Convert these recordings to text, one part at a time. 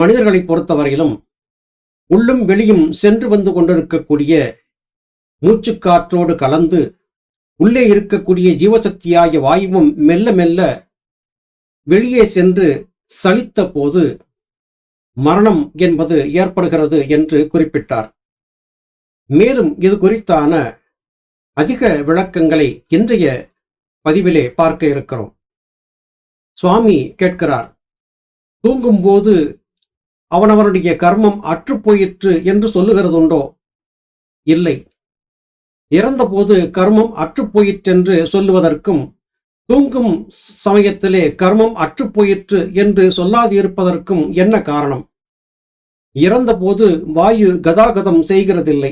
மனிதர்களை பொறுத்தவரையிலும் உள்ளும் வெளியும் சென்று வந்து கொண்டிருக்கக்கூடிய மூச்சுக்காற்றோடு கலந்து உள்ளே இருக்கக்கூடிய ஜீவசக்தியாகிய வாயுவும் மெல்ல மெல்ல வெளியே சென்று சலித்த போது மரணம் என்பது ஏற்படுகிறது என்று குறிப்பிட்டார். மேலும் இது குறித்தான அதிக விளக்கங்களை இன்றைய பதிவிலே பார்க்க இருக்கிறோம். சுவாமி கேட்கிறார், தூங்கும்போது அவனவனுடைய கர்மம் அற்றுப்போயிற்று என்று சொல்லுகிறதுண்டோ? இல்லை. இறந்தபோது கர்மம் அற்றுப்போயிற்றென்று சொல்லுவதற்கும் தூங்கும் சமயத்திலே கர்மம் அற்றுப்போயிற்று என்று சொல்லாதிருப்பதற்கும் என்ன காரணம்? இறந்தபோது வாயு கதாகதம் செய்கிறதில்லை.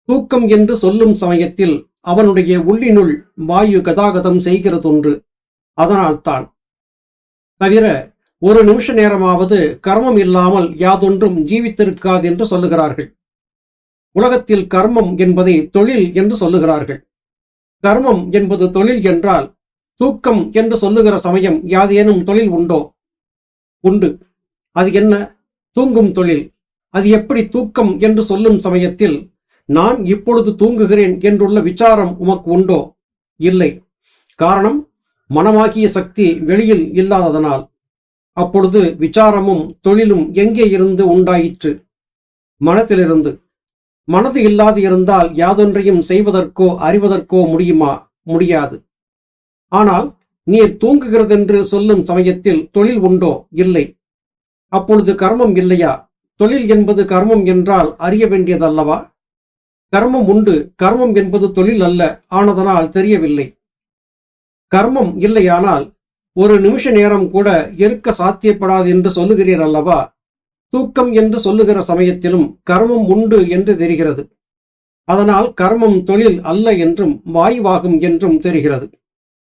தூக்கம் என்று சொல்லும் சமயத்தில் அவனுடைய உள்ளினுள் வாயு கதாகதம் செய்கிறதொன்று. அதனால்தான். தவிர ஒரு நிமிஷ நேரமாவது கர்மம் இல்லாமல் யாதொன்றும் ஜீவித்திருக்காது என்று சொல்லுகிறார்கள். உலகத்தில் கர்மம் என்பதை தொழில் என்று சொல்லுகிறார்கள். கர்மம் என்பது தொழில் என்றால் தூக்கம் என்று சொல்லுகிற சமயம் யாதேனும் தொழில் உண்டோ? உண்டு. அது என்ன? தூங்கும் தொழில். அது எப்படி தூக்கம் என்று சொல்லும் சமயத்தில் நான் இப்பொழுது தூங்குகிறேன் என்றுள்ள விசாரம் உமக்கு உண்டோ? இல்லை. காரணம், மனமாகிய சக்தி வெளியில் இல்லாததனால். அப்பொழுது விசாரமும் தொழிலும் எங்கே இருந்து உண்டாயிற்று? மனத்திலிருந்து. மனது இல்லாது இருந்தால் யாதொன்றையும் செய்வதற்கோ அறிவதற்கோ முடியுமா? முடியாது. ஆனால் நீர் தூங்குகிறதென்று சொல்லும் சமயத்தில் தொழில் உண்டோ? இல்லை. அப்பொழுது கர்மம் இல்லையா? தொழில் என்பது கர்மம் என்றால் அறிய வேண்டியதல்லவா? கர்மம் உண்டு. கர்மம் என்பது தொழில் அல்ல ஆனதனால் தெரியவில்லை. கர்மம் இல்லையானால் ஒரு நிமிஷ நேரம் கூட இருக்க சாத்தியப்படாது என்று சொல்லுகிறீர் அல்லவா? தூக்கம் என்று சொல்லுகிற சமயத்திலும் கர்மம் உண்டு என்று தெரிகிறது. அதனால் கர்மம் தொழில் அல்ல என்றும் வாயுவாகும் என்றும் தெரிகிறது.